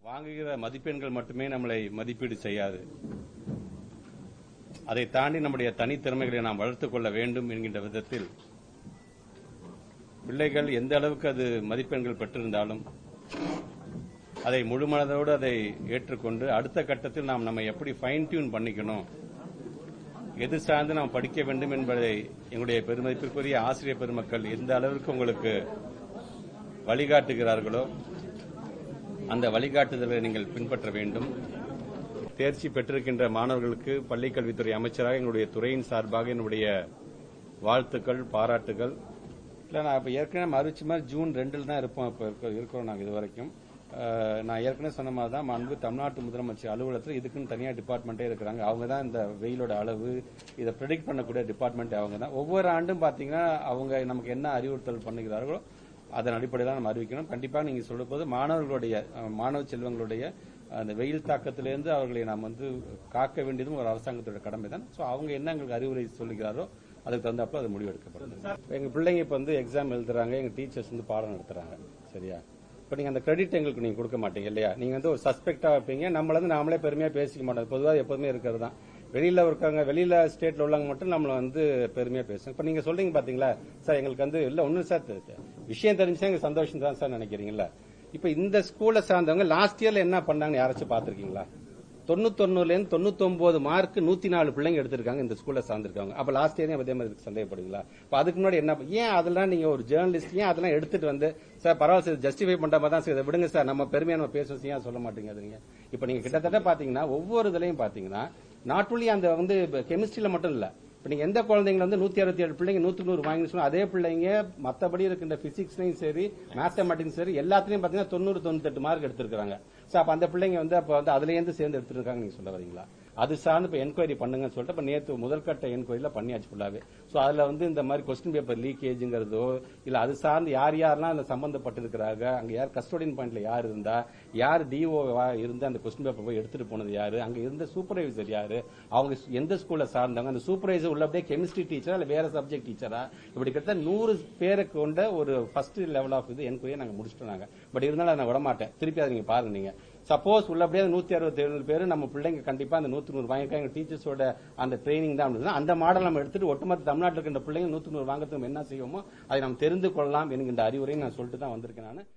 வாங்குகிற மதிப்பெண்கள் மட்டுமே நம்மளை மதிப்பீடு செய்யாது. அதை தாண்டி நம்முடைய தனித்திறமைகளை நாம் வளர்த்துக் கொள்ள வேண்டும் என்கின்ற விதத்தில் பிள்ளைகள் எந்த அளவுக்கு அது மதிப்பெண்கள் பெற்றிருந்தாலும் அதை முழுமனதோடு அதை ஏற்றுக்கொண்டு அடுத்த கட்டத்தில் நாம் நம்ம எப்படி ஃபைன் டியூன் பண்ணிக்கணும், எது சார்ந்து நாம் படிக்க வேண்டும் என்பதை எங்களுடைய பெருமதிப்பிற்குரிய ஆசிரியர் பெருமக்கள் எந்த அளவிற்கு உங்களுக்கு வழிகாட்டுகிறார்களோ அந்த வழிகாட்டுதலை நீங்கள் பின்பற்ற வேண்டும். தேர்ச்சி பெற்றிருக்கின்ற மாணவர்களுக்கு பள்ளிக்கல்வித்துறை அமைச்சராக எங்களுடைய துறையின் சார்பாக என்னுடைய வாழ்த்துக்கள், பாராட்டுகள். இல்லை, நான் இப்போ ஏற்கனவே அறிவிச்ச மாதிரி ஜூன் 2 தான் இருப்போம். இப்போ இருக்கிறோம் நாங்கள் இது வரைக்கும். நான் ஏற்கனவே சொன்ன மாதிரி தான் மாண்பு தமிழ்நாட்டு முதலமைச்சர் அலுவலகத்தில் இதுக்குன்னு தனியாக டிபார்ட்மெண்ட்டே இருக்கிறாங்க. அவங்க தான் இந்த வெயிலோட அளவு இதை ப்ரெடிக்ட் பண்ணக்கூடிய டிபார்ட்மெண்ட் அவங்க தான். ஒவ்வொரு ஆண்டும் பார்த்தீங்கன்னா அவங்க நமக்கு என்ன அறிவுறுத்தல் பண்ணுகிறார்களோ அதன் அடிப்படையில் நம்ம அறிவிக்கணும். கண்டிப்பாக நீங்கள் சொல்லும் போது மாணவ செல்வங்களுடைய அந்த வெயில் தாக்கத்திலிருந்து அவர்களை நாம் காக்க வேண்டியதும் ஒரு அரசாங்கத்தோட கடமை தான். ஸோ அவங்க என்ன எங்களுக்கு அறிவுரை சொல்லுகிறாரோ அதுக்கு தகுந்தாப்புல அது முடிவெடுக்கப்படுது. எங்கள் பிள்ளைங்க இப்போ எக்ஸாம் எழுதுறாங்க, எங்கள் டீச்சர்ஸ் பாடம் நடத்துறாங்க. சரியா? இப்போ நீங்கள் அந்த கிரெடிட் எங்களுக்கு நீங்கள் கொடுக்க மாட்டீங்க இல்லையா? நீங்கள் ஒரு சஸ்பெக்டாக வைப்பீங்க. நாமளே பெருமையாக பேசிக்க மாட்டோம். பொதுவாக எப்போதுமே இருக்கிறது தான். வெளியில இருக்காங்க, வெளியில ஸ்டேட்ல உள்ளவங்க மட்டும் நம்மள பெருமையா பேசுங்க. இப்ப நீங்க சொல்றீங்க பாத்தீங்களா சார், எங்களுக்கு இல்ல ஒன்னும் சார் விஷயம் தெரிஞ்சா எங்களுக்கு சந்தோஷம் தான் சார் நினைக்கிறீங்களா? இப்ப இந்த ஸ்கூல்ல சார்ந்தவங்க லாஸ்ட் இயர்ல என்ன பண்ணாங்கன்னு யாராச்சும் பாத்திருக்கீங்களா? 99ல இருந்து 99 மார்க் 104 பிள்ளைங்க எடுத்திருக்காங்க இந்த ஸ்கூல்ல சார்ந்திருக்காங்க. அப்ப லாஸ்ட் இயர் அதே மாதிரி சந்தேகப்படுவீங்களா? அதுக்கு முன்னாடி என்ன ஏன் அதெல்லாம் நீங்க ஒரு ஜேர்னலிஸ்ட் ஏன் அதெல்லாம் எடுத்துட்டு சார் பரவாயில்ல சார் ஜஸ்டிஃபை பண்ற மாதிரி தான் சார் இதை விடுங்க சார், நம்ம பெருமையா நம்ம பேசுவோம் ஏன் சொல்ல மாட்டேங்க? இப்ப நீங்க கிட்டத்தட்ட பாத்தீங்கன்னா ஒவ்வொரு இதுலயும் பாத்தீங்கன்னா நாட் ஒன்லி அந்த கெமிஸ்ட்ரியில மட்டும் இல்ல. இப்ப நீங்க எந்த குழந்தைங்க 167 பிள்ளைங்க 100 வாங்கி சொன்னா அதே பிள்ளைங்க மத்தபடி இருக்கின்ற பிசிக்ஸ்லயும் சரி மேத்தமெட்டிக்ஸ் சரி எல்லாத்துலயும் பாத்தீங்கன்னா 90-98 மார்க் எடுத்திருக்காங்க. அப்ப அந்த பிள்ளைங்க அப்ப அதுல இருந்து சேர்ந்து எடுத்துருக்காங்க நீங்க சொல்ல வரீங்களா? அது சார்ந்து இப்ப என்கொயரி பண்ணுங்கன்னு சொல்லிட்டு இப்ப நேற்று முதல்கட்ட என்கொயரியில பண்ணியாச்சு ஃபுல்லாவே. சோ அதுல இந்த மாதிரி கொஸ்டின் பேப்பர் லீக்கேஜ்ங்கிறதோ இல்ல அது சார்ந்து யாரெல்லாம் அதுல சம்பந்தப்பட்டிருக்கிறாங்க, அங்க யார் கஸ்டோடியன் பாயிண்ட்ல யார் இருந்தா, யார் டிஓ இருந்து அந்த கொஸ்டின் பேப்பர் போய் எடுத்துட்டு போனது யாரு, அங்க இருந்த சூப்பர்வைசர் யாரு, அவங்க எந்த ஸ்கூல்ல சார்ந்தாங்க, அந்த சூப்பர்வைசர் உள்ளபடியே கெமிஸ்ட்ரி டீச்சரா இல்ல வேற சப்ஜெக்ட் டீச்சரா, இப்படி கிட்ட 100 பேரை கொண்ட ஒரு ஃபர்ஸ்ட் லெவல் ஆஃப் என்கொயரி நாங்க முடிச்சிட்டோம். பட் இருந்தாலும் நான் விட மாட்டேன். திருப்பி அதை நீங்க பாருங்க. நீங்க சப்போஸ் உள்ளபடியே 167 பேர் நம்ம பிள்ளைங்க கண்டிப்பா அந்த 100 வாங்கிருக்காங்க. டீச்சர்ஸோட அந்த ட்ரைனிங் தான் அந்த மாடல் நம்ம எடுத்துட்டு ஒட்டுமொத்த தமிழ்நாட்டில் இருக்கின்ற பிள்ளைங்க 100 வாங்கறதுக்கு என்ன செய்வோமோ அதை நாம் தெரிந்து கொள்ளலாம் என்கின்ற அறிவுரை நான் சொல்லிட்டு தான் வந்திருக்கேன். நான்